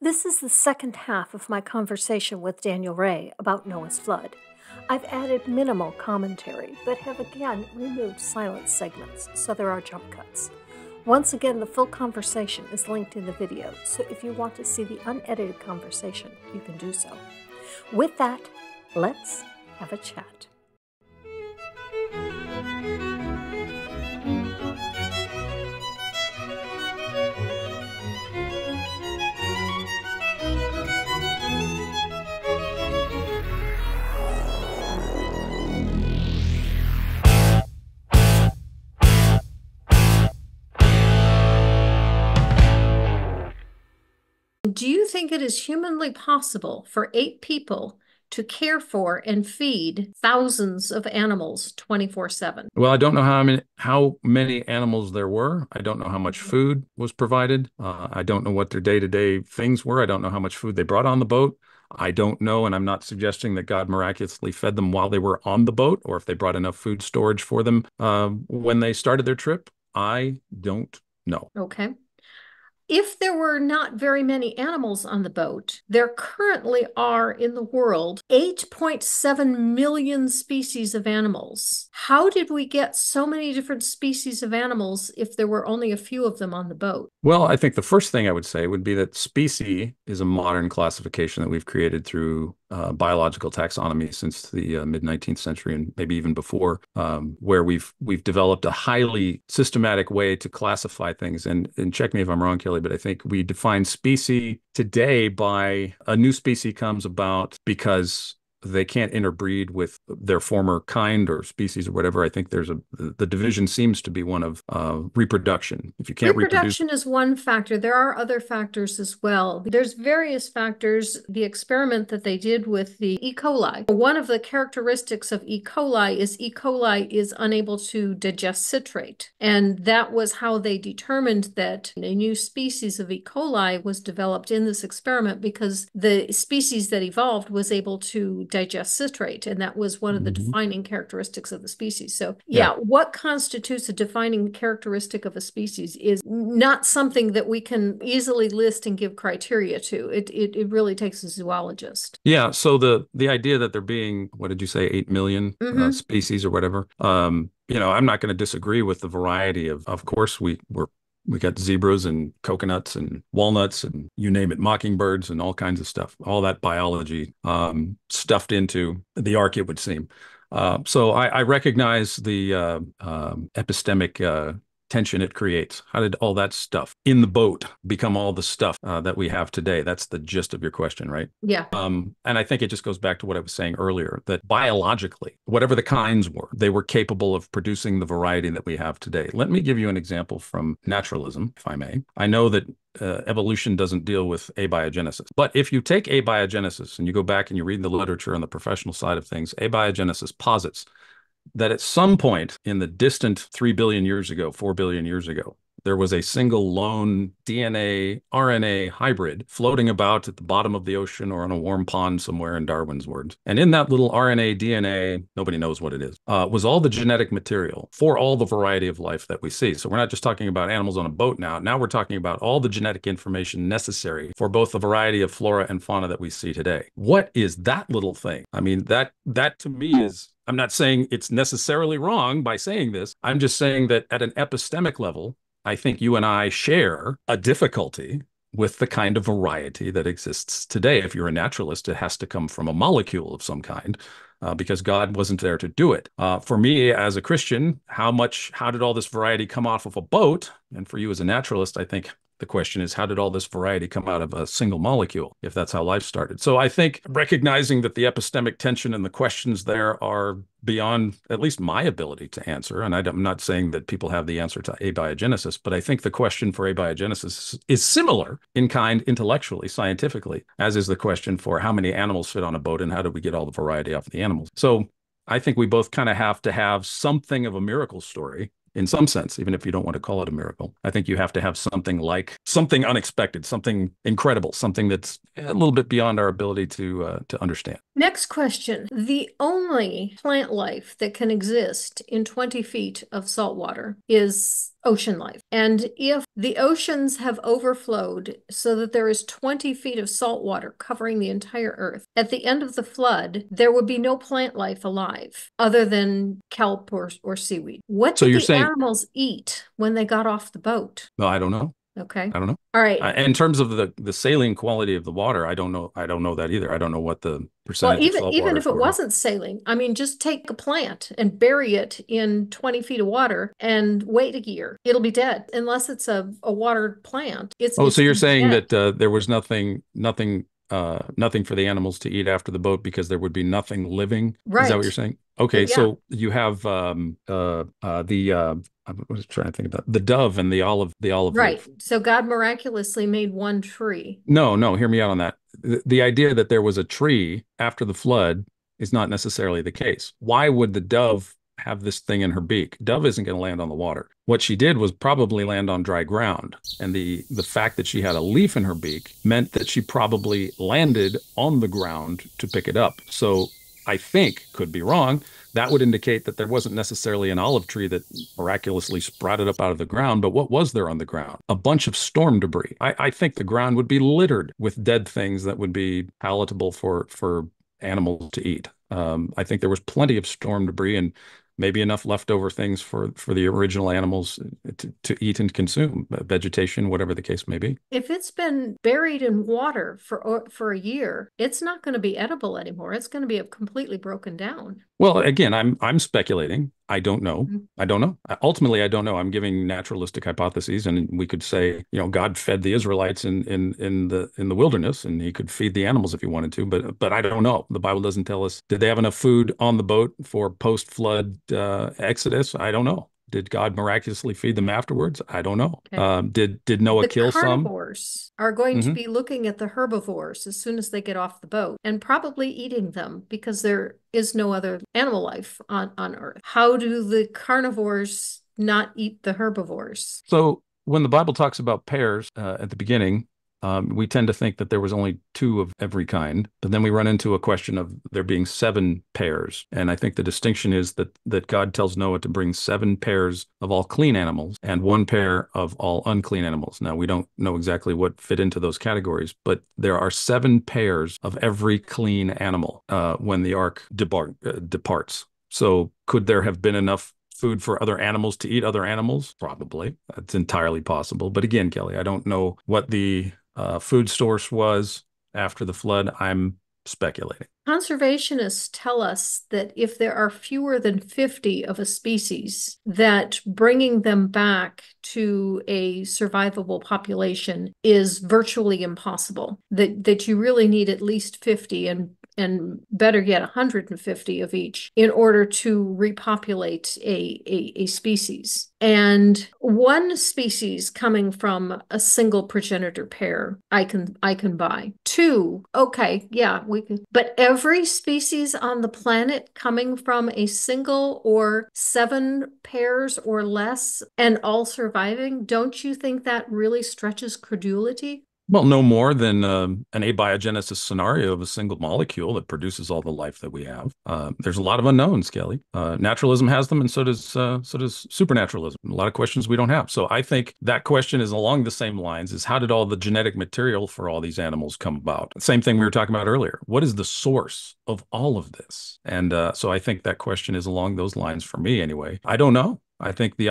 This is the second half of my conversation with Daniel Ray about Noah's flood. I've added minimal commentary, but have again removed silent segments, so there are jump cuts. Once again, the full conversation is linked in the video, so if you want to see the unedited conversation, you can do so. With that, let's have a chat. Do you think it is humanly possible for 8 people to care for and feed thousands of animals 24/7? Well, I don't know how many animals there were. I don't know how much food was provided. I don't know what their day-to-day things were. I don't know how much food they brought on the boat. I don't know, and I'm not suggesting that God miraculously fed them while they were on the boat, or if they brought enough food storage for them when they started their trip. I don't know. Okay. If there were not very many animals on the boat, there currently are in the world 8.7 million species of animals. How did we get so many different species of animals if there were only a few of them on the boat? Well, I think the first thing I would say would be that species is a modern classification that we've created through biological taxonomy since the mid-19th century and maybe even before, where we've developed a highly systematic way to classify things. And check me if I'm wrong, Kelly, but I think we define species today by a new species comes about because they can't interbreed with their former kind or species or whatever. I think the division seems to be one of reproduction. If you can't reproduce. Reproduction is one factor. There are other factors as well. There's various factors. The experiment that they did with the E. coli, one of the characteristics of E. coli is unable to digest citrate. And that was how they determined that a new species of E. coli was developed in this experiment, because the species that evolved was able to digest citrate, and that was one of the defining characteristics of the species. So yeah, what constitutes a defining characteristic of a species is not something that we can easily list and give criteria to. It really takes a zoologist. Yeah, so the idea that there being, what did you say, 8 million species or whatever, I'm not going to disagree with the variety of course, we got zebras and coconuts and walnuts and you name it, mockingbirds and all kinds of stuff, all that biology stuffed into the ark, it would seem. So I recognize the epistemic tension it creates. How did all that stuff in the boat become all the stuff that we have today? That's the gist of your question, right? Yeah. And I think it just goes back to what I was saying earlier, that biologically, whatever the kinds were, they were capable of producing the variety that we have today. Let me give you an example from naturalism, if I may. I know that evolution doesn't deal with abiogenesis. But if you take abiogenesis and you go back and you read the literature on the professional side of things, abiogenesis posits that at some point in the distant 3 billion years ago, 4 billion years ago, there was a single lone DNA RNA hybrid floating about at the bottom of the ocean or on a warm pond somewhere, in Darwin's words. And in that little RNA DNA, nobody knows what it is, was all the genetic material for all the variety of life that we see. So we're not just talking about animals on a boat now. Now we're talking about all the genetic information necessary for both the variety of flora and fauna that we see today. What is that little thing? I mean, that to me is, I'm not saying it's necessarily wrong by saying this. I'm just saying that at an epistemic level, I think you and I share a difficulty with the kind of variety that exists today. If you're a naturalist, it has to come from a molecule of some kind because God wasn't there to do it. For me, as a Christian, how did all this variety come off of a boat? And for you as a naturalist, I think the question is, how did all this variety come out of a single molecule, if that's how life started? So I think recognizing that the epistemic tension and the questions there are beyond at least my ability to answer, and I'm not saying that people have the answer to abiogenesis, but I think the question for abiogenesis is similar in kind intellectually, scientifically, as is the question for how many animals fit on a boat and how do we get all the variety off the animals. So I think we both kind of have to have something of a miracle story in some sense, even if you don't want to call it a miracle. I think you have to have something unexpected, something incredible, something that's a little bit beyond our ability to understand. Next question. The only plant life that can exist in 20 feet of salt water is ocean life. And if the oceans have overflowed so that there is 20 feet of salt water covering the entire earth, at the end of the flood, there would be no plant life alive other than kelp or seaweed. What So did you're the saying, animals eat when they got off the boat? no, I don't know. Okay. I don't know. All right. In terms of the saline quality of the water, I don't know. I don't know that either. I don't know what the Well, percentage of even salt even if waters it were. wasn't saline, I mean, just take a plant and bury it in 20 feet of water and wait a year. It'll be dead unless it's a watered plant. Oh, It's so you're gonna be saying dead. that there was nothing for the animals to eat after the boat because there would be nothing living? Is that what you're Right. saying? Okay, Yeah. so you have I was trying to think about the dove and the olive Right. leaf. So God miraculously made one tree. No, no, hear me out on that. The idea that there was a tree after the flood is not necessarily the case. Why would the dove have this thing in her beak? Dove isn't going to land on the water. What she did was probably land on dry ground. And the fact that she had a leaf in her beak meant that she probably landed on the ground to pick it up. So I think, could be wrong, that would indicate that there wasn't necessarily an olive tree that miraculously sprouted up out of the ground. But what was there on the ground? A bunch of storm debris. I think the ground would be littered with dead things that would be palatable for animals to eat. I think there was plenty of storm debris and maybe enough leftover things for the original animals to eat and consume, vegetation, whatever the case may be. If it's been buried in water for a year, it's not going to be edible anymore. It's going to be completely broken down. Well, again, I'm speculating. I don't know. Mhm. I don't know. Ultimately, I don't know. I'm giving naturalistic hypotheses, and we could say, God fed the Israelites in the wilderness, and He could feed the animals if He wanted to. But I don't know. The Bible doesn't tell us. Did they have enough food on the boat for post-flood Exodus? I don't know. Did God miraculously feed them afterwards? I don't know. Okay. Did Noah The kill some? carnivores are going to Hmm. be looking at the herbivores as soon as they get off the boat and probably eating them because there is no other animal life on Earth. How do the carnivores not eat the herbivores? So when the Bible talks about pairs at the beginning, we tend to think that there was only two of every kind, but then we run into a question of there being seven pairs. And I think the distinction is that God tells Noah to bring seven pairs of all clean animals and one pair of all unclean animals. Now, we don't know exactly what fit into those categories, but there are seven pairs of every clean animal when the ark departs. So could there have been enough food for other animals to eat other animals? Probably. That's entirely possible. But again, Kelly, I don't know what the food source was after the flood. I'm speculating. Conservationists tell us that if there are fewer than 50 of a species, that bringing them back to a survivable population is virtually impossible. That you really need at least 50 and better yet 150 of each in order to repopulate a species. And one species coming from a single progenitor pair, I can buy. Two, okay, yeah, we can. But every species on the planet coming from a single or seven pairs or less and all surviving, don't you think that really stretches credulity? Well, no more than an abiogenesis scenario of a single molecule that produces all the life that we have. There's a lot of unknowns, Kelly. Naturalism has them, and so does supernaturalism. A lot of questions we don't have. So I think that question is along the same lines: is how did all the genetic material for all these animals come about? Same thing we were talking about earlier. What is the source of all of this? And so I think that question is along those lines for me, anyway. I don't know. I think the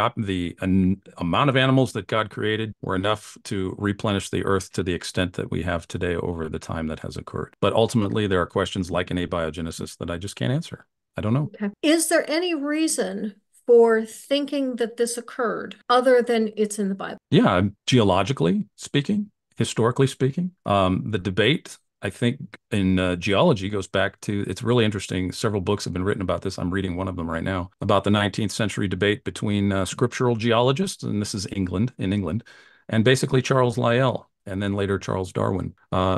amount of animals that God created were enough to replenish the earth to the extent that we have today over the time that has occurred. But ultimately, there are questions like in abiogenesis that I just can't answer. I don't know. Okay. Is there any reason for thinking that this occurred other than it's in the Bible? Yeah, geologically speaking, historically speaking, the debate, I think, in geology goes back to, it's really interesting. Several books have been written about this. I'm reading one of them right now about the 19th century debate between scriptural geologists, and this is in England, and basically Charles Lyell, and then later Charles Darwin.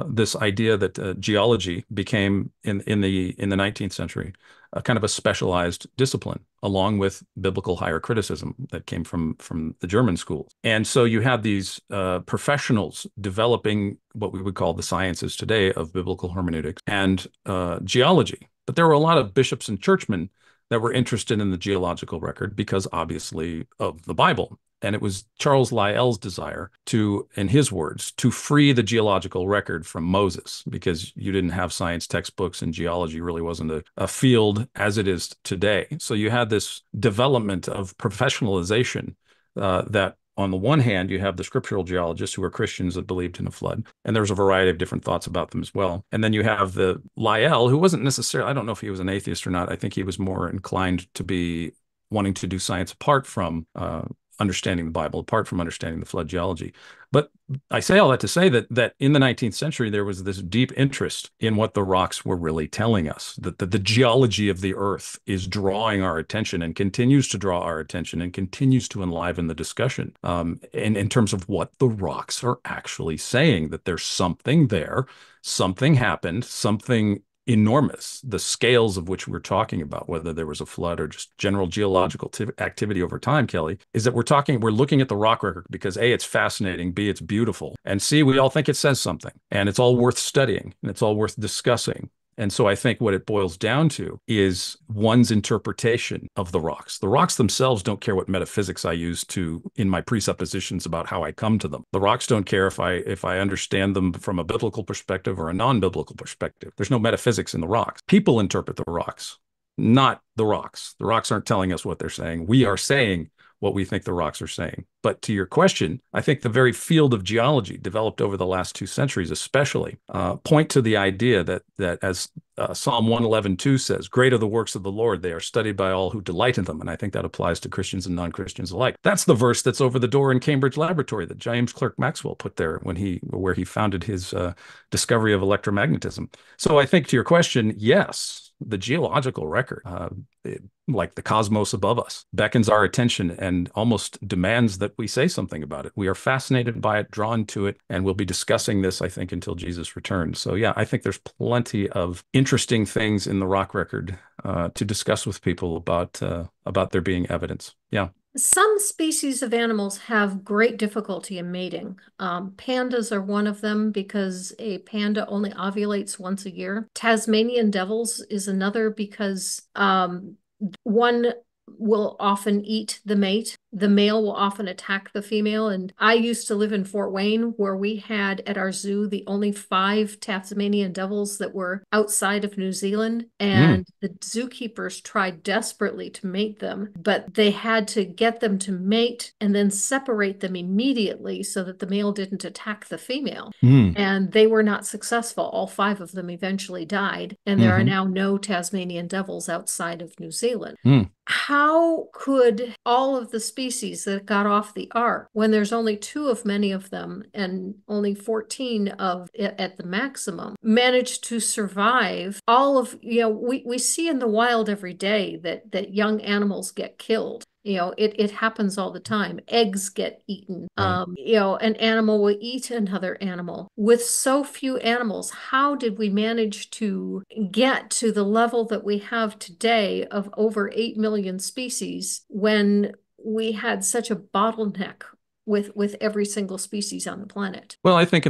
This idea that geology became in the 19th century a kind of a specialized discipline, along with biblical higher criticism that came from the German schools. And so you had these professionals developing what we would call the sciences today of biblical hermeneutics and geology. But there were a lot of bishops and churchmen that were interested in the geological record because obviously of the Bible And it was Charles Lyell's desire to, in his words, to free the geological record from Moses, because you didn't have science textbooks and geology really wasn't a field as it is today. So you had this development of professionalization that on the one hand, you have the scriptural geologists who were Christians that believed in a flood, and there's a variety of different thoughts about them as well. And then you have the Lyell, who wasn't necessarily, I don't know if he was an atheist or not. I think he was more inclined to be wanting to do science apart from understanding the Bible, apart from understanding the flood geology. But I say all that to say that in the 19th century, there was this deep interest in what the rocks were really telling us, that the geology of the earth is drawing our attention and continues to draw our attention and continues to enliven the discussion in terms of what the rocks are actually saying, that there's something there, something happened, something enormous, the scales of which we're talking about, whether there was a flood or just general geological activity over time, Kelly, is that we're looking at the rock record because A, it's fascinating, B, it's beautiful, and C, we all think it says something, and it's all worth studying, and it's all worth discussing. And so I think what it boils down to is one's interpretation of the rocks. The rocks themselves don't care what metaphysics I use in my presuppositions about how I come to them. The rocks don't care if I understand them from a biblical perspective or a non-biblical perspective. There's no metaphysics in the rocks. People interpret the rocks, not the rocks. The rocks aren't telling us what they're saying. We are saying what we think the rocks are saying. But to your question, I think the very field of geology developed over the last 2 centuries, especially, point to the idea that as Psalm 111:2 says, "Great are the works of the Lord; they are studied by all who delight in them." And I think that applies to Christians and non-Christians alike. That's the verse that's over the door in Cambridge Laboratory that James Clerk Maxwell put there where he founded his discovery of electromagnetism. So I think to your question, yes, the geological record, like the cosmos above us, beckons our attention and almost demands that we say something about it. We are fascinated by it, drawn to it, and we'll be discussing this, I think, until Jesus returns. So yeah, I think there's plenty of interesting things in the rock record to discuss with people about there being evidence. Yeah. Some species of animals have great difficulty in mating. Pandas are one of them because a panda only ovulates once a year. Tasmanian devils is another because one will often eat the mate. The male will often attack the female. And I used to live in Fort Wayne, where we had at our zoo the only 5 Tasmanian devils that were outside of New Zealand. And the zookeepers tried desperately to mate them, but they had to get them to mate and then separate them immediately so that the male didn't attack the female. And they were not successful. All 5 of them eventually died. And there are now no Tasmanian devils outside of New Zealand. How could all of the species that got off the ark, when there's only 2 of many of them and only 14 of it at the maximum, manage to survive all of, we see in the wild every day that young animals get killed. It happens all the time. Eggs get eaten. Right. An animal will eat another animal. With so few animals, how did we manage to get to the level that we have today of over 8 million species when we had such a bottleneck with every single species on the planet? Well, I think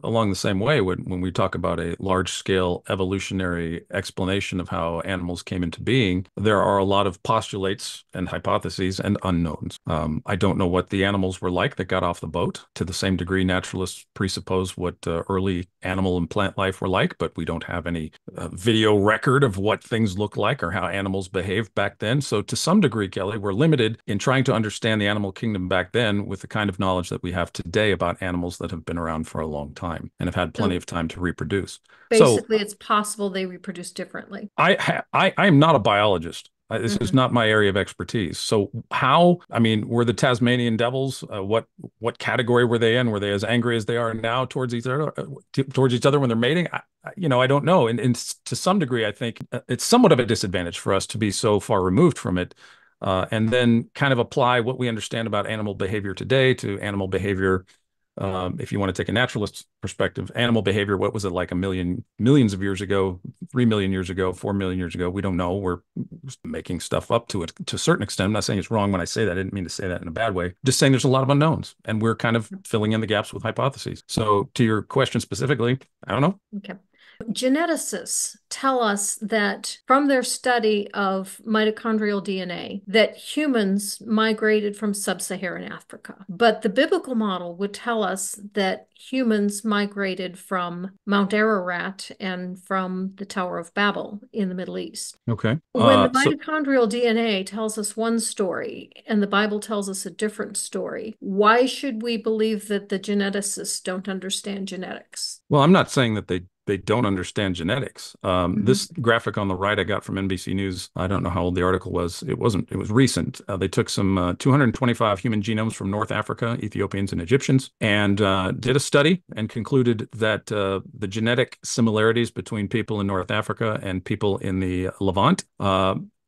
along the same way, when we talk about a large-scale evolutionary explanation of how animals came into being, there are a lot of postulates and hypotheses and unknowns. I don't know what the animals were like that got off the boat. To the same degree, naturalists presuppose what early animal and plant life were like, but we don't have any video record of what things looked like or how animals behaved back then. So to some degree, Kelly, we're limited in trying to understand the animal kingdom back then with the kind of knowledge that we have today about animals that have been around for a long time and have had plenty of time to reproduce. Basically, it's possible they reproduce differently. I am not a biologist. This is not my area of expertise. So were the Tasmanian devils, what category were they in? Were they as angry as they are now towards each other when they're mating? I don't know. And to some degree, I think it's somewhat of a disadvantage for us to be so far removed from it. And then kind of apply what we understand about animal behavior today to animal behavior. If you want to take a naturalist perspective, animal behavior, what was it like millions of years ago, 3 million years ago, 4 million years ago? We don't know. We're making stuff up to it to a certain extent. I'm not saying it's wrong when I say that. I didn't mean to say that in a bad way. Just saying there's a lot of unknowns, and we're kind of filling in the gaps with hypotheses. So to your question specifically, I don't know. Okay. Geneticists tell us that from their study of mitochondrial DNA, that humans migrated from sub-Saharan Africa. But the biblical model would tell us that humans migrated from Mount Ararat and from the Tower of Babel in the Middle East. Okay. When the So mitochondrial DNA tells us one story and the Bible tells us a different story, why should we believe that the geneticists don't understand genetics? Well, I'm not saying that they don't understand genetics. Mhm. This graphic on the right I got from NBC News. I don't know how old the article was. It wasn't. It was recent. They took some 225 human genomes from North Africa, Ethiopians and Egyptians, and did a study and concluded that the genetic similarities between people in North Africa and people in the Levant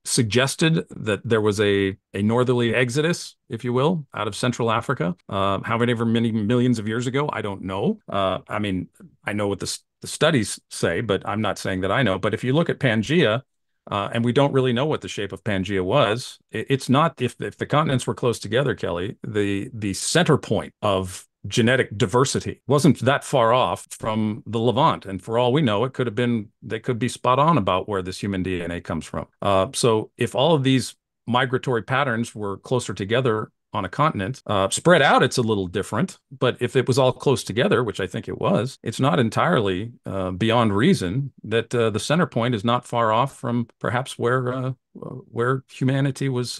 suggested that there was a northerly exodus, if you will, out of Central Africa. However many millions of years ago, I don't know. I mean, I know what the studies say, but I'm not saying that I know. But if you look at Pangea, and we don't really know what the shape of Pangea was, it's not, if the continents were close together, Kelly, the center point of genetic diversity wasn't that far off from the Levant. And for all we know, they could be spot on about where this human DNA comes from. So if all of these migratory patterns were closer together on a continent, spread out, it's a little different. But if it was all close together, which I think it was, it's not entirely beyond reason that the center point is not far off from perhaps where humanity was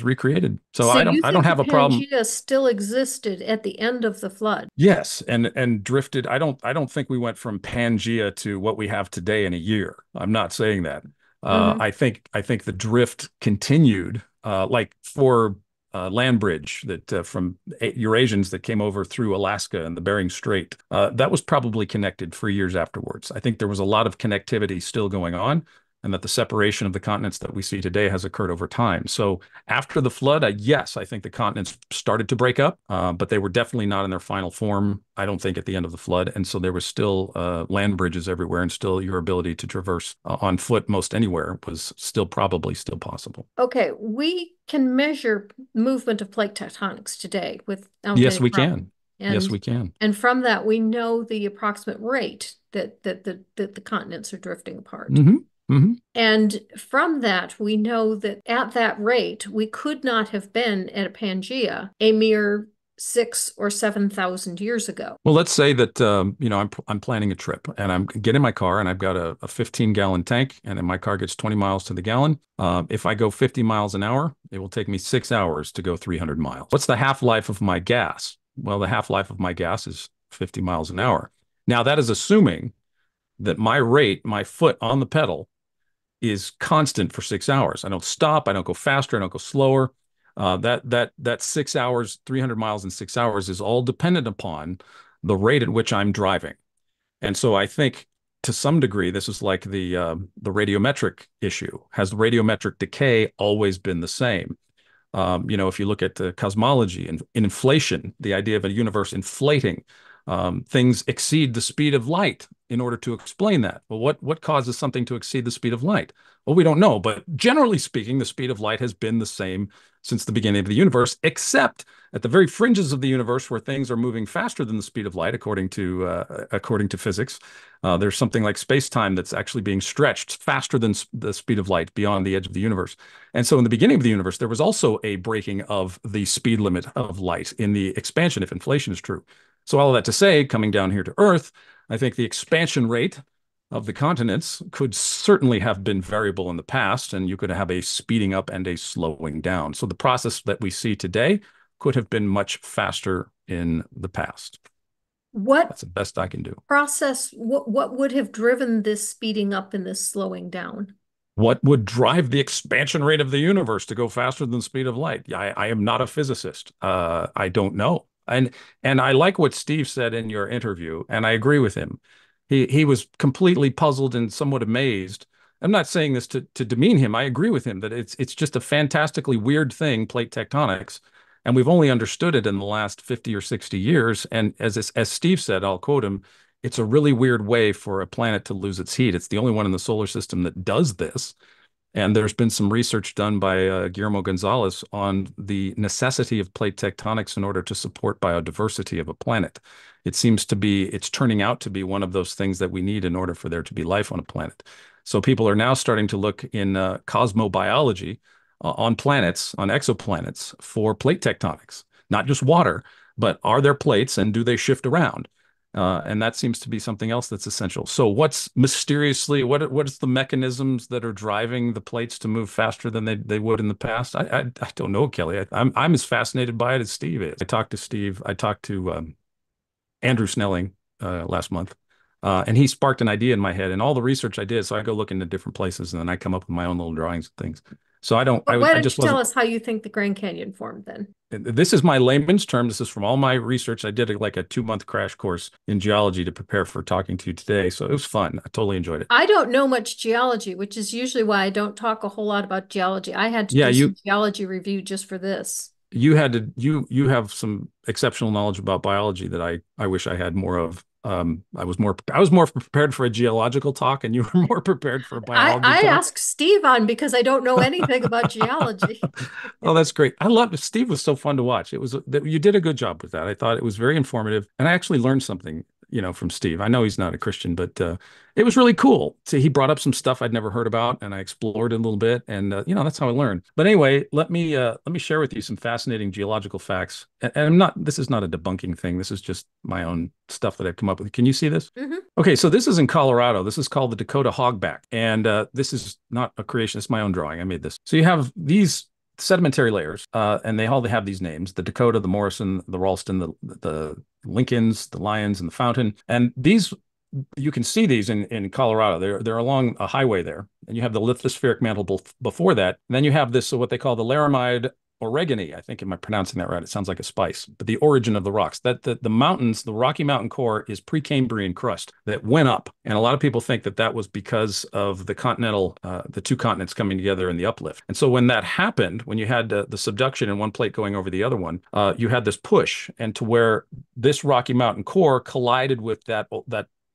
recreated. So So I you don't think the have a problem. Pangea still existed at the end of the flood? Yes, and drifted. I don't think we went from Pangea to what we have today in a year. I'm not saying that. Hmm. I think the drift continued, like for land bridge that from Eurasians that came over through Alaska and the Bering Strait. That was probably connected for years afterwards. I think there was a lot of connectivity still going on, and that the separation of the continents that we see today has occurred over time. So after the flood, yes, I think the continents started to break up, but they were definitely not in their final form, I don't think, at the end of the flood. And so there was still land bridges everywhere, and still your ability to traverse on foot most anywhere was still probably still possible. Okay, we can measure movement of plate tectonics today without Yes, any we problem. can. Yes, And we can. and from that we know the approximate rate that the continents are drifting apart. Hmm. Hmm. And from that, we know that at that rate, we could not have been at a Pangea a mere 6 or 7 thousand years ago. Well, let's say that I'm planning a trip and I'm get in my car and I've got a 15-gallon tank, and then my car gets 20 miles to the gallon. If I go 50 miles an hour, it will take me 6 hours to go 300 miles. What's the half-life of my gas? Well, the half-life of my gas is 50 miles an hour. Now, that is assuming that my rate, my foot on the pedal, is constant for 6 hours. I don't stop. I don't go faster. I don't go slower. That 6 hours, 300 miles in 6 hours is all dependent upon the rate at which I'm driving. And so I think to some degree, this is like the radiometric issue. Has the radiometric decay always been the same? If you look at the cosmology and inflation, the idea of a universe inflating, things exceed the speed of light in order to explain that. Well, what causes something to exceed the speed of light? Well, we don't know, but generally speaking, the speed of light has been the same since the beginning of the universe, except at the very fringes of the universe where things are moving faster than the speed of light, according to physics. There's something like space-time that's actually being stretched faster than the speed of light beyond the edge of the universe. And so in the beginning of the universe, there was also a breaking of the speed limit of light in the expansion, if inflation is true. So all of that to say, coming down here to Earth, I think the expansion rate of the continents could certainly have been variable in the past, and you could have a speeding up and a slowing down. So the process that we see today could have been much faster in the past. What That's the best I can do. what would have driven this speeding up and this slowing down? What would drive the expansion rate of the universe to go faster than the speed of light? I am not a physicist. I don't know. And I like what Steve said in your interview, and I agree with him. He was completely puzzled and somewhat amazed. I'm not saying this to demean him. I agree with him that it's just a fantastically weird thing, plate tectonics, and we've only understood it in the last 50 or 60 years. And as Steve said, I'll quote him, it's a really weird way for a planet to lose its heat. It's the only one in the solar system that does this. And there's been some research done by Guillermo Gonzalez on the necessity of plate tectonics in order to support biodiversity of a planet. It seems to be, it's turning out to be one of those things that we need in order for there to be life on a planet. So people are now starting to look in cosmobiology on planets, on exoplanets, for plate tectonics, not just water, but are there plates and do they shift around? And that seems to be something else that's essential. So what's mysteriously, what is the mechanisms that are driving the plates to move faster than they would in the past? I don't know, Kelly. I'm as fascinated by it as Steve is. I talked to Steve. I talked to Andrew Snelling last month. And he sparked an idea in my head, and all the research I did. So I go look into different places, and then I come up with my own little drawings and things. So I don't. But why I don't just you tell wasn't. us how you think the Grand Canyon formed then? This is my layman's term. This is from all my research. I did like a 2-month crash course in geology to prepare for talking to you today. So it was fun. I totally enjoyed it. I don't know much geology, which is usually why I don't talk a whole lot about geology. I had to Yeah, do some geology review just for this. you had to you have some exceptional knowledge about biology that I wish I had more of. I was more prepared for a geological talk, and you were more prepared for a biology I talk. asked Steve on because I don't know anything about geology. Oh, that's great. I loved it. Steve was so fun to watch. It was you did a good job with that. I thought it was very informative, and I actually learned something, from Steve. I know he's not a Christian, but it was really cool. So he brought up some stuff I'd never heard about, and I explored it a little bit, and that's how I learned. But anyway, let me share with you some fascinating geological facts. And this is not a debunking thing. This is just my own stuff that I've come up with. Can you see this? Mhm. Okay, so this is in Colorado. This is called the Dakota Hogback, and this is not a creation. It's my own drawing. I made this. So you have these sedimentary layers, and they all have these names: the Dakota, the Morrison, the Ralston, the Lincolns, the Lions, and the Fountain. And these, you can see these in Colorado. They're along a highway there, and you have the lithospheric mantle before that. And then you have this, so what they call the laramide oregony. I think, am I pronouncing that right? It sounds like a spice. But the origin of the rocks, that the mountains, the Rocky Mountain core is Precambrian crust that went up, and a lot of people think that that was because of the two continents coming together in the uplift. And so when that happened, when you had the subduction in one plate going over the other one, you had this push, and to where this Rocky Mountain core collided with that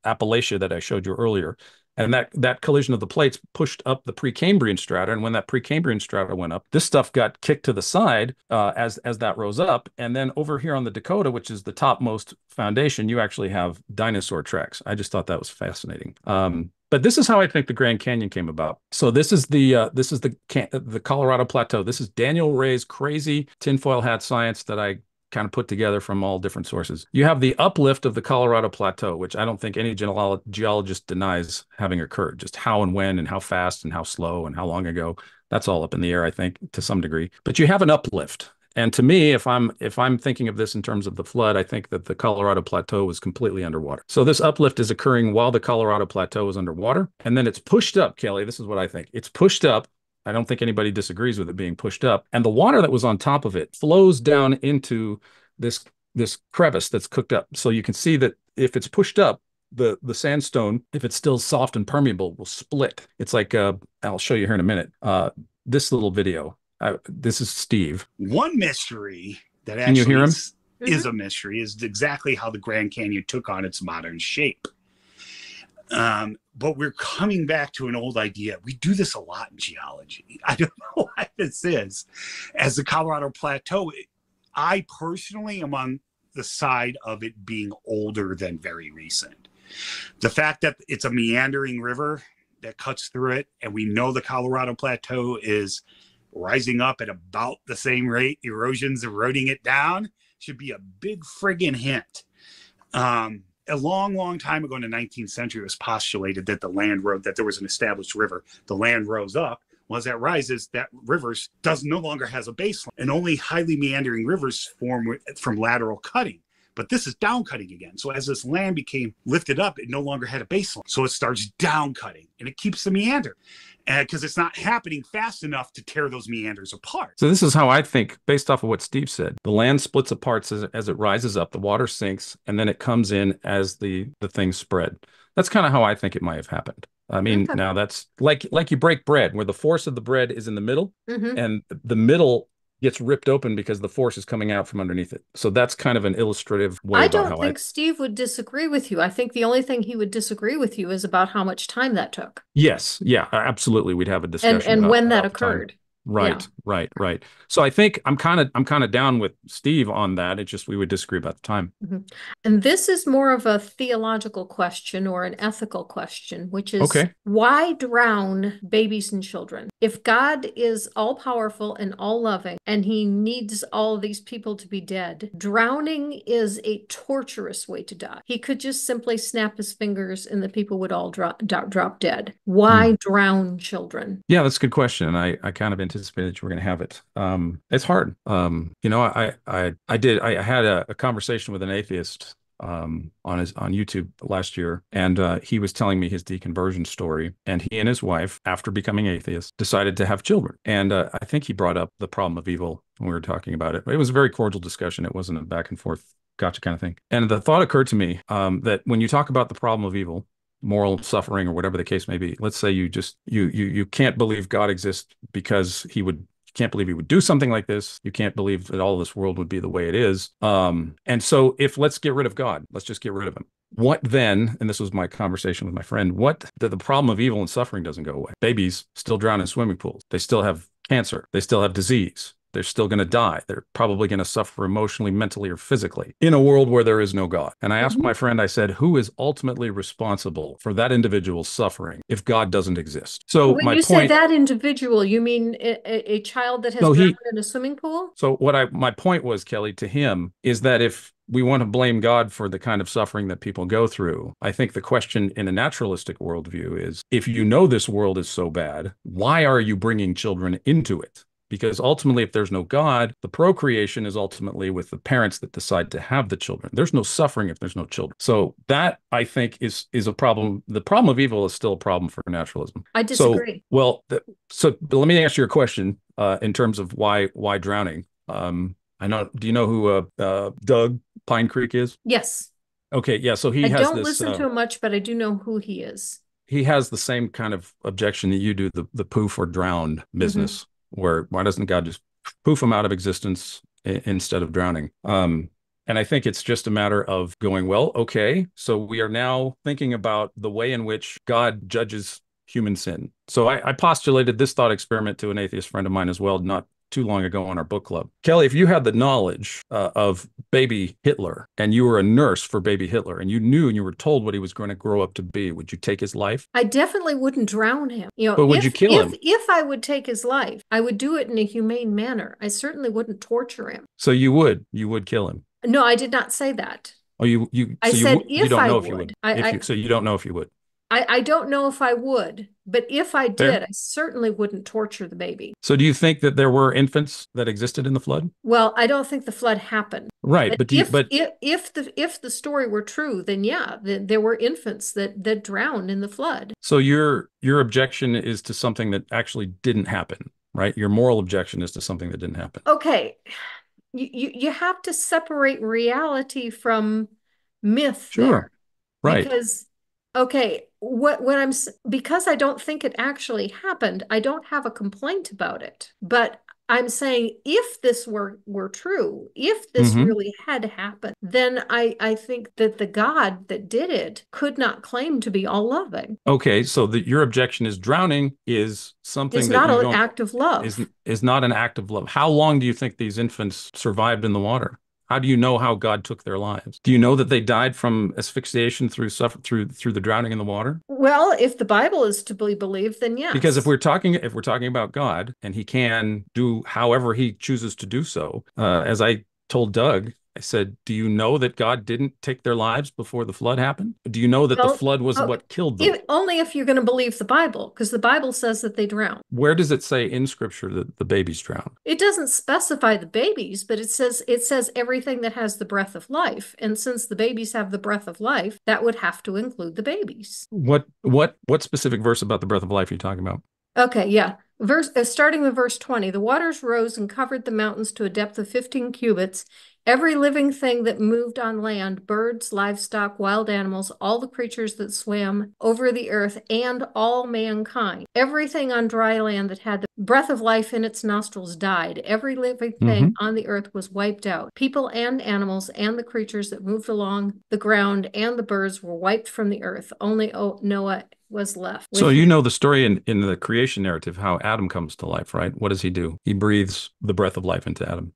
Appalachia that I showed you earlier. And that collision of the plates pushed up the Precambrian strata. And when that Precambrian strata went up, this stuff got kicked to the side as that rose up. And then over here on the Dakota, which is the topmost foundation, you actually have dinosaur tracks. I just thought that was fascinating. But this is how I think the Grand Canyon came about. So this is the Colorado Plateau. This is Daniel Ray's crazy tinfoil hat science that I kind of put together from all different sources. You have the uplift of the Colorado Plateau, which I don't think any geologist denies having occurred. Just how and when and how fast and how slow and how long ago, that's all up in the air, I think, to some degree. But you have an uplift. And to me, if I'm thinking of this in terms of the flood, I think that the Colorado Plateau was completely underwater. So this uplift is occurring while the Colorado Plateau is underwater, and then it's pushed up, Kelly. This is what I think. It's pushed up. I don't think anybody disagrees with it being pushed up. And the water that was on top of it flows down into this crevice that's cooked up. So you can see that if it's pushed up, the sandstone, if it's still soft and permeable, will split. It's like, I'll show you here in a minute, this little video. This is Steve. One mystery that Can you hear him? Is a mystery is exactly how the Grand Canyon took on its modern shape. But we're coming back to an old idea. We do this a lot in geology. I don't know why this is. As the Colorado Plateau, I personally am on the side of it being older than very recent. The fact that it's a meandering river that cuts through it, and we know the Colorado Plateau is rising up at about the same rate erosion's eroding it down, should be a big friggin' hint. A long time ago in the 19th century, it was postulated that that there was an established river. The land rose up. Well, as that rises, that rivers no longer has a baseline, and only highly meandering rivers form from lateral cutting. But this is down cutting again. So as this land became lifted up, it no longer had a baseline. So it starts down cutting, and it keeps the meander because it's not happening fast enough to tear those meanders apart. So this is how I think, based off of what Steve said. The land splits apart as it rises up, the water sinks, and then it comes in as the things spread. That's kind of how I think it might have happened. I mean, Okay. now that's like you break bread, where the force of the bread is in the middle, Mhm. and the middle gets ripped open because the force is coming out from underneath it. So that's kind of an illustrative way I about don't how I. think Steve would disagree with you. I think the only thing he would disagree with you is about how much time that took Yes, yeah, absolutely. We'd have a discussion and when that about the time. occurred. Yeah. Right, right, right. So I think I'm kind of down with Steve on that. It's just we would disagree about the time. Mhm. And this is more of a theological question or an ethical question, which is Okay. why drown babies and children? If God is all powerful and all loving and he needs all these people to be dead, drowning is a torturous way to die. He could just simply snap his fingers and the people would all drop dead. Hmm. Why drown children? Yeah, that's a good question. I kind of anticipated you were going to have it. It's hard. I had a conversation with an atheist on YouTube last year, and he was telling me his deconversion story. And he and his wife, after becoming atheists, decided to have children. And I think he brought up the problem of evil when we were talking about it. It was a very cordial discussion. It wasn't a back and forth gotcha kind of thing. And the thought occurred to me that when you talk about the problem of evil, moral suffering or whatever the case may be, let's say you can't believe God exists because he would, you can't believe he would do something like this. You can't believe that all this world would be the way it is. And so if let's get rid of God, let's just get rid of him. What then, and this was my conversation with my friend, what the problem of evil and suffering doesn't go away. Babies still drown in swimming pools. They still have cancer. They still have disease. They're still going to die. They're probably going to suffer emotionally, mentally, or physically in a world where there is no God. And I asked my friend, I said, who is ultimately responsible for that individual's suffering if God doesn't exist? So When my you say point, that individual, you mean a child that has so drowned in a swimming pool? my point was, Kelly, to him is that if we want to blame God for the kind of suffering that people go through, I think the question in a naturalistic worldview is, if you know this world is so bad, why are you bringing children into it? Because ultimately, if there's no God, the procreation is ultimately with the parents that decide to have the children. There's no suffering if there's no children. So that, I think, is a problem. The problem of evil is still a problem for naturalism. I disagree. So let me ask you a question in terms of why drowning. I know. Do you know who Doug Pine Creek is? Yes. Okay, yeah. So I don't listen to him much, but I do know who he is. he has the same kind of objection that you do, the poof or drowned business. Where why doesn't God just poof them out of existence instead of drowning? And I think it's just a matter of going, well, okay, so we are now thinking about the way in which God judges human sin. So I postulated this thought experiment to an atheist friend of mine as well, not too long ago on our book club. Kelly, if you had the knowledge of baby Hitler and you were a nurse for baby Hitler and you knew and you were told what he was going to grow up to be, would you take his life? I definitely wouldn't drown him. But would you kill him? If I would take his life, I would do it in a humane manner. I certainly wouldn't torture him. So you would kill him. No, I did not say that. Oh, I said if don't I know would. if you would. I So you don't know if you would. I don't know if I would, but if I did, Fair. I certainly wouldn't torture the baby. So do you think that there were infants that existed in the flood? Well, I don't think the flood happened. Right, But if the story were true, then yeah, there were infants that drowned in the flood. So your objection is to something that actually didn't happen, right? Your moral objection is to something that didn't happen. Okay, you have to separate reality from myth Sure. there. Right. Because okay, because I don't think it actually happened, I don't have a complaint about it. But I'm saying if this were true, if this Mhm. really had happened, then I think that the God that did it could not claim to be all loving. Okay, so your objection is drowning is something It's that not you an don't act of love. is not an act of love. How long do you think these infants survived in the water? How do you know how God took their lives? Do you know that they died from asphyxiation through the drowning in the water? Well, if the Bible is to be believed, then yes. Because if we're talking about God and he can do however he chooses to do so, as I told Doug, I said, do you know that God didn't take their lives before the flood happened? Do you know that the flood was what killed them? Only if you're going to believe the Bible, because the Bible says that they drown. Where does it say in Scripture that the babies drown? It doesn't specify the babies, but it says everything that has the breath of life. And since the babies have the breath of life, that would have to include the babies. What specific verse about the breath of life are you talking about? Okay, yeah. Starting with verse 20, the waters rose and covered the mountains to a depth of 15 cubits. Every living thing that moved on land, birds, livestock, wild animals, all the creatures that swam over the earth, and all mankind, everything on dry land that had the breath of life in its nostrils died. Every living thing on the earth was wiped out. People and animals and the creatures that moved along the ground and the birds were wiped from the earth. Only Noah was left. So you know the story in the creation narrative, how Adam comes to life, right? What does he do? He breathes the breath of life into Adam.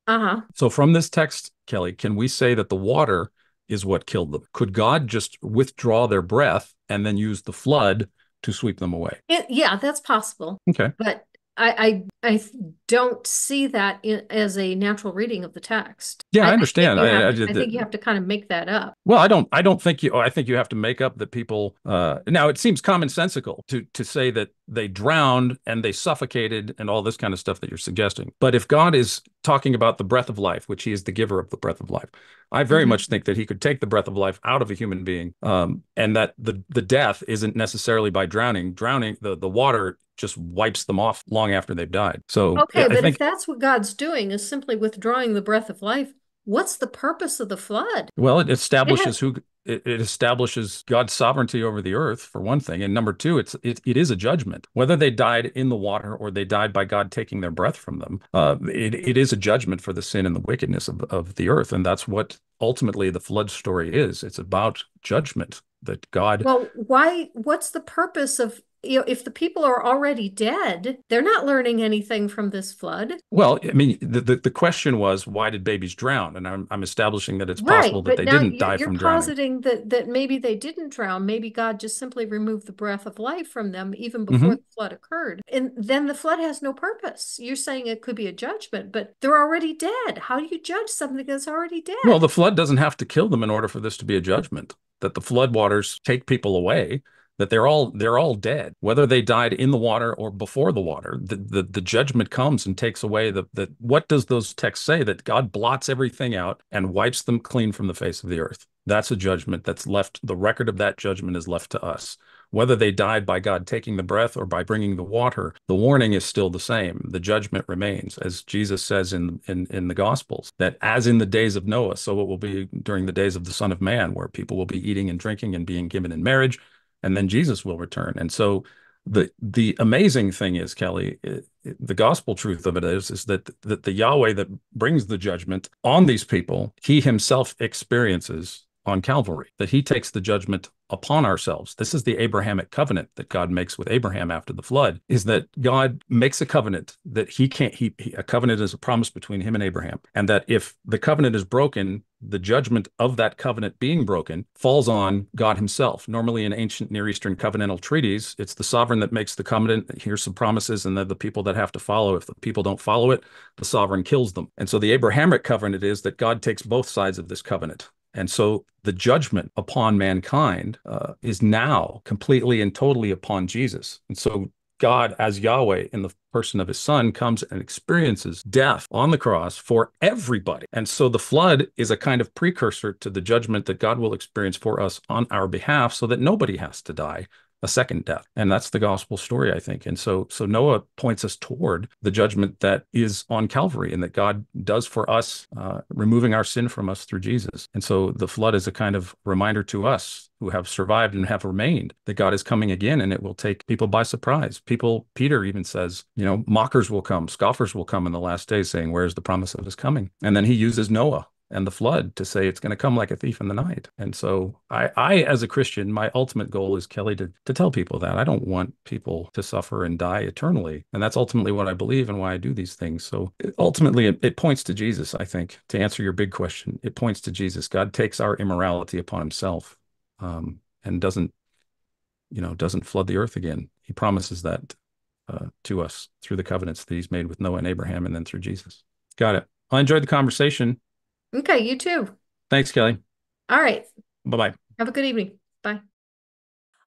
So from this text, Kelly, can we say that the water is what killed them? Could God just withdraw their breath and then use the flood to sweep them away? Yeah, that's possible. Okay. But I don't see that as a natural reading of the text. Yeah, I understand. I think you have to kind of make that up. Well, I don't think you. I think you have to make up that people. Now, it seems commonsensical to say that they drowned and they suffocated and all this kind of stuff that you're suggesting. But if God is talking about the breath of life, which He is the giver of the breath of life, I very much think that He could take the breath of life out of a human being, and that the death isn't necessarily by drowning. Drowning, the water just wipes them off long after they've died. So okay, but if that's what God's doing, is simply withdrawing the breath of life, what's the purpose of the flood? Well, it establishes it establishes God's sovereignty over the earth, for one thing, and number two, it is a judgment. Whether they died in the water or they died by God taking their breath from them, it is a judgment for the sin and the wickedness of the earth, and that's what ultimately the flood story is. It's about judgment that God. Well, why? What's the purpose of, if the people are already dead, they're not learning anything from this flood. Well, I mean, the question was, why did babies drown? And I'm establishing that it's possible that they didn't die from drowning. You're positing that maybe they didn't drown. Maybe God just simply removed the breath of life from them even before the flood occurred. And then the flood has no purpose. You're saying it could be a judgment, but they're already dead. How do you judge something that's already dead? Well, the flood doesn't have to kill them in order for this to be a judgment. That the flood waters take people away, that they're all dead, whether they died in the water or before the water. The judgment comes and takes away the what does those texts say? That God blots everything out and wipes them clean from the face of the earth. That's a judgment that's left. The record of that judgment is left to us. Whether they died by God taking the breath or by bringing the water, the warning is still the same. The judgment remains, as Jesus says in the Gospels, that as in the days of Noah, so it will be during the days of the Son of Man, where people will be eating and drinking and being given in marriage, and then Jesus will return. And so the amazing thing is, Kelly, the gospel truth of it is that the Yahweh that brings the judgment on these people, He Himself experiences on Calvary, that He takes the judgment upon ourselves. This is the Abrahamic covenant that God makes with Abraham after the flood, is that God makes a covenant that a covenant is a promise between Him and Abraham. And that if the covenant is broken, the judgment of that covenant being broken falls on God Himself. Normally in ancient Near Eastern covenantal treaties, it's the sovereign that makes the covenant. Here's some promises, and then the people that have to follow. If the people don't follow it, the sovereign kills them. And so the Abrahamic covenant is that God takes both sides of this covenant. And so the judgment upon mankind is now completely and totally upon Jesus. And so God, as Yahweh, in the person of His Son, comes and experiences death on the cross for everybody. And so the flood is a kind of precursor to the judgment that God will experience for us on our behalf, so that nobody has to die a second death. And that's the gospel story, I think. And so Noah points us toward the judgment that is on Calvary, and that God does for us, removing our sin from us through Jesus. And so the flood is a kind of reminder to us who have survived and have remained that God is coming again, and it will take people by surprise. Peter even says, mockers will come, scoffers will come in the last days, saying, where's the promise of His coming? And then He uses Noah and the flood to say it's going to come like a thief in the night. And so I, as a Christian, my ultimate goal is, Kelly, to tell people that I don't want people to suffer and die eternally. And that's ultimately what I believe and why I do these things. So ultimately, it points to Jesus, I think, to answer your big question. It points to Jesus. God takes our immorality upon Himself, and doesn't flood the earth again. He promises that to us through the covenants that He's made with Noah and Abraham, and then through Jesus. Got it. I enjoyed the conversation. Okay, you too. Thanks, Kelly. All right. Bye-bye. Have a good evening. Bye.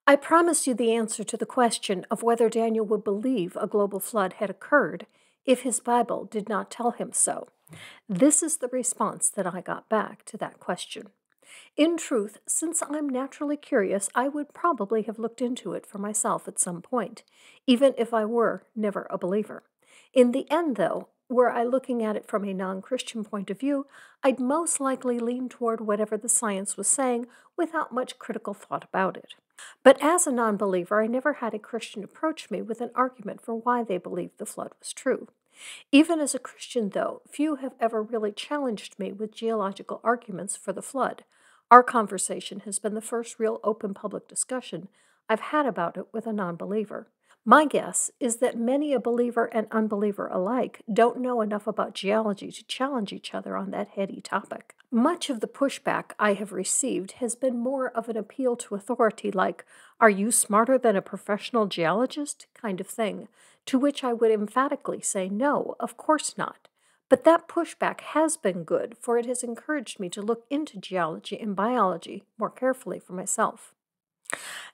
I promised you the answer to the question of whether Daniel would believe a global flood had occurred if his Bible did not tell him so. This is the response that I got back to that question. In truth, since I'm naturally curious, I would probably have looked into it for myself at some point, even if I were never a believer. In the end, though, were I looking at it from a non-Christian point of view, I'd most likely lean toward whatever the science was saying without much critical thought about it. But as a non-believer, I never had a Christian approach me with an argument for why they believed the flood was true. Even as a Christian, though, few have ever really challenged me with geological arguments for the flood. Our conversation has been the first real open public discussion I've had about it with a non-believer. My guess is that many a believer and unbeliever alike don't know enough about geology to challenge each other on that heady topic. Much of the pushback I have received has been more of an appeal to authority like, "Are you smarter than a professional geologist?" kind of thing, to which I would emphatically say, no, of course not. But that pushback has been good, for it has encouraged me to look into geology and biology more carefully for myself.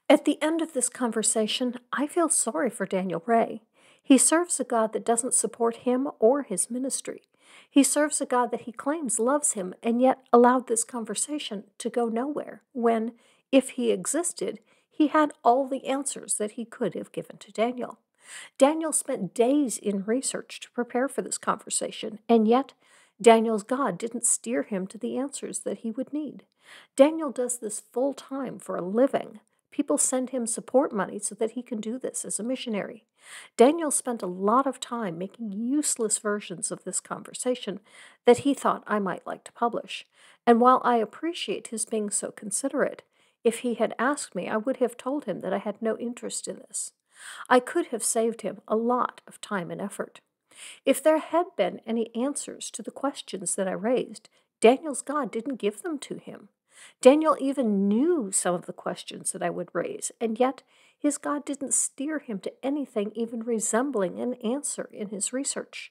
At the end of this conversation, I feel sorry for Daniel Ray. He serves a God that doesn't support him or his ministry. He serves a God that he claims loves him and yet allowed this conversation to go nowhere when, if he existed, he had all the answers that he could have given to Daniel. Daniel spent days in research to prepare for this conversation, and yet Daniel's God didn't steer him to the answers that he would need. Daniel does this full time for a living. People send him support money so that he can do this as a missionary. Daniel spent a lot of time making useless versions of this conversation that he thought I might like to publish. And while I appreciate his being so considerate, if he had asked me, I would have told him that I had no interest in this. I could have saved him a lot of time and effort. If there had been any answers to the questions that I raised, Daniel's God didn't give them to him. Daniel even knew some of the questions that I would raise, and yet his God didn't steer him to anything even resembling an answer in his research.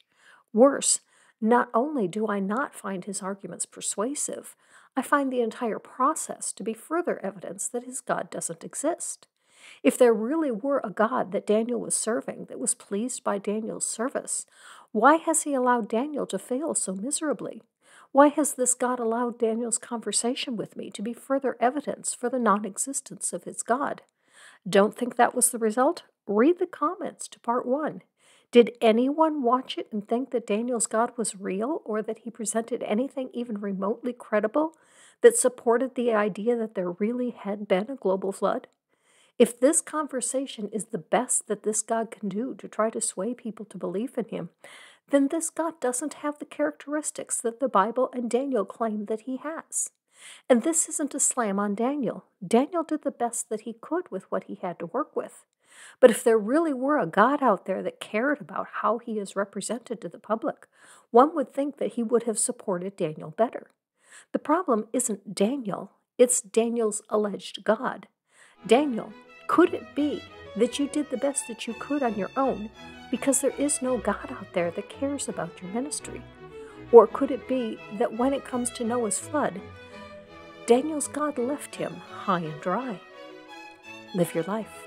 Worse, not only do I not find his arguments persuasive, I find the entire process to be further evidence that his God doesn't exist. If there really were a God that Daniel was serving that was pleased by Daniel's service, why has he allowed Daniel to fail so miserably? Why has this God allowed Daniel's conversation with me to be further evidence for the non-existence of his God? Don't think that was the result? Read the comments to part 1. Did anyone watch it and think that Daniel's God was real or that he presented anything even remotely credible that supported the idea that there really had been a global flood? If this conversation is the best that this God can do to try to sway people to believe in him, then this God doesn't have the characteristics that the Bible and Daniel claim that he has. And this isn't a slam on Daniel. Daniel did the best that he could with what he had to work with. But if there really were a God out there that cared about how he is represented to the public, one would think that he would have supported Daniel better. The problem isn't Daniel, it's Daniel's alleged God. Daniel, could it be that you did the best that you could on your own because there is no God out there that cares about your ministry? Or could it be that when it comes to Noah's flood, Daniel's God left him high and dry? Live your life.